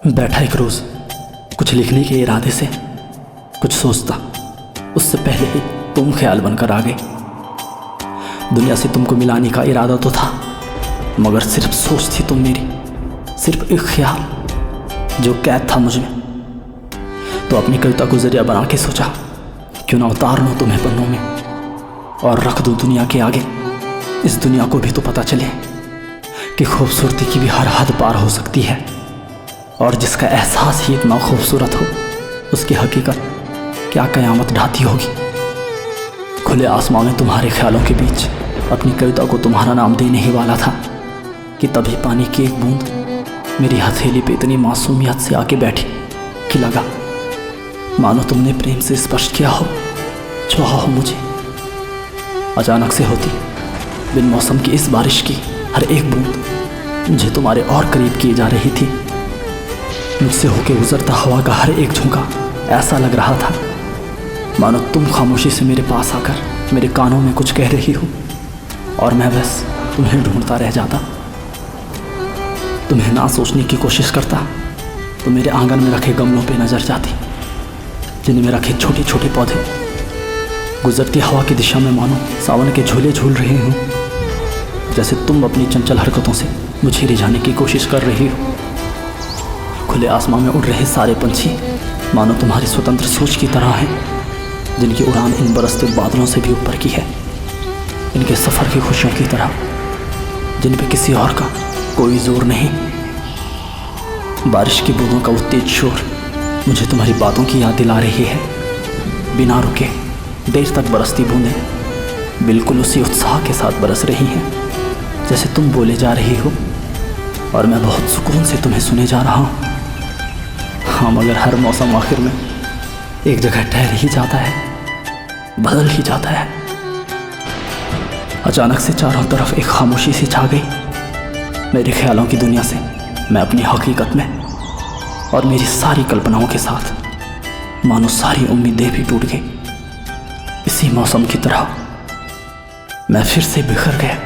बैठा एक रोज़ कुछ लिखने के इरादे से, कुछ सोचता, उससे पहले ही तुम ख्याल बनकर आ गई। दुनिया से तुमको मिलाने का इरादा तो था, मगर सिर्फ सोच थी तुम मेरी, सिर्फ एक ख्याल जो कैद था मुझ में। तो अपनी कविता को जरिया बना के सोचा, क्यों ना उतार लूँ तुम्हें पन्नों में और रख दूँ दुनिया के आगे। इस दुनिया को भी तो पता चले कि खूबसूरती की भी हर हद पार हो सकती है, और जिसका एहसास ही इतना खूबसूरत हो, उसकी हकीकत क्या कयामत ढाती होगी। खुले आसमां में तुम्हारे ख्यालों के बीच अपनी कविता को तुम्हारा नाम देने ही वाला था कि तभी पानी की एक बूंद मेरी हथेली पे इतनी मासूमियत से आके बैठी कि लगा मानो तुमने प्रेम से स्पर्श किया हो, छुआ हो मुझे। अचानक से होती बिन मौसम की इस बारिश की हर एक बूंद मुझे तुम्हारे और करीब किए जा रही थी। मुझसे होके गुजरता हवा का हर एक झोंका ऐसा लग रहा था मानो तुम खामोशी से मेरे पास आकर मेरे कानों में कुछ कह रही हो, और मैं बस तुम्हें ढूंढता रह जाता। तुम्हें ना सोचने की कोशिश करता तो मेरे आंगन में रखे गमलों पे नजर जाती, जिनमें रखे छोटे छोटे पौधे गुजरती हवा की दिशा में मानो सावन के झूले झूल रहे हों। जैसे तुम अपनी चंचल हरकतों से मुझे रिझाने की कोशिश कर रही हो। खुले आसमां में उड़ रहे सारे पंछी मानो तुम्हारी स्वतंत्र सोच की तरह हैं, जिनकी उड़ान इन बरसते बादलों से भी ऊपर की है। इनके सफ़र की खुशियों की तरह, जिन पे किसी और का कोई जोर नहीं। बारिश की बूंदों का वो तेज शोर मुझे तुम्हारी बातों की याद दिला रही है। बिना रुके देर तक बरसती बूंदें बिल्कुल उसी उत्साह के साथ बरस रही हैं जैसे तुम बोले जा रही हो, और मैं बहुत सुकून से तुम्हें सुने जा रहा हूँ। हाँ, मगर हर मौसम आखिर में एक जगह ठहर ही जाता है, बदल ही जाता है। अचानक से चारों तरफ एक खामोशी सी छा गई। मेरे ख्यालों की दुनिया से मैं अपनी हकीकत में, और मेरी सारी कल्पनाओं के साथ मानो सारी उम्मीदें भी टूट गई। इसी मौसम की तरह मैं फिर से बिखर गया।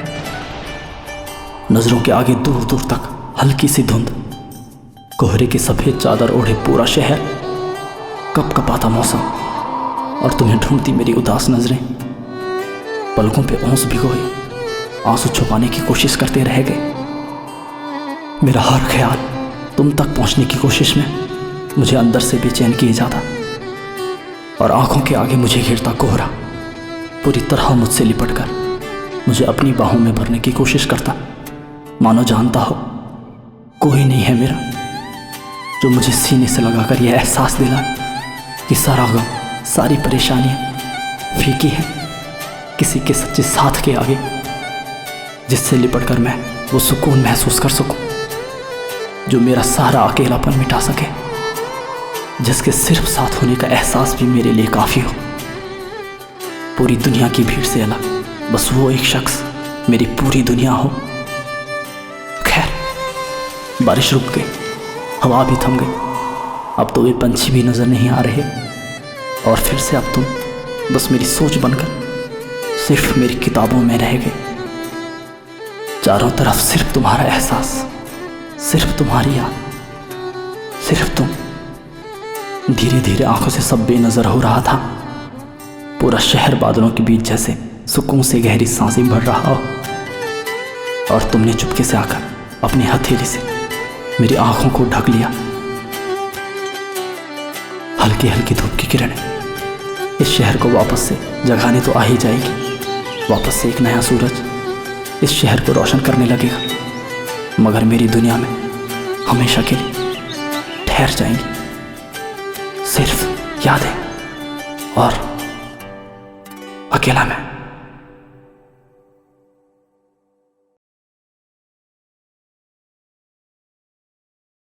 नजरों के आगे दूर दूर तक हल्की सी धुंध, कोहरे की सफेद चादर ओढ़े पूरा शहर, कपकपाता मौसम, और तुम्हें ढूंढती मेरी उदास नजरें पलकों पे ओंस भिगोए आंसू छुपाने की कोशिश करते रह गए। मेरा हर ख्याल तुम तक पहुंचने की कोशिश में मुझे अंदर से बेचैन किए जाता, और आंखों के आगे मुझे घेरता कोहरा पूरी तरह मुझसे लिपटकर मुझे अपनी बाहों में भरने की कोशिश करता, मानो जानता हो कोई नहीं है मेरा जो मुझे सीने से लगाकर यह एहसास दिला कि सारा गम, सारी परेशानियां फीकी हैं किसी के सच्चे साथ के आगे, जिससे लिपटकर मैं वो सुकून महसूस कर सकूं जो मेरा सारा अकेलापन मिटा सके, जिसके सिर्फ साथ होने का एहसास भी मेरे लिए काफ़ी हो। पूरी दुनिया की भीड़ से अलग बस वो एक शख्स मेरी पूरी दुनिया हो। खैर, बारिश रुक गई, हवा भी थम गई, अब तो वे पंछी भी नजर नहीं आ रहे, और फिर से अब तुम बस मेरी सोच बनकर सिर्फ मेरी किताबों में रह गए। चारों तरफ सिर्फ तुम्हारा एहसास, सिर्फ तुम्हारी याद, सिर्फ तुम। धीरे धीरे आंखों से सब बेनजर हो रहा था। पूरा शहर बादलों के बीच जैसे सुकून से गहरी सांसें भर रहा हो, और तुमने चुपके से आकर अपनी हथेली से मेरी आंखों को ढक लिया। हल्की हल्की धूप की किरणें इस शहर को वापस से जगाने तो आ ही जाएगी। वापस से एक नया सूरज इस शहर को रोशन करने लगेगा, मगर मेरी दुनिया में हमेशा के लिए ठहर जाएंगी सिर्फ यादें और अकेला मैं।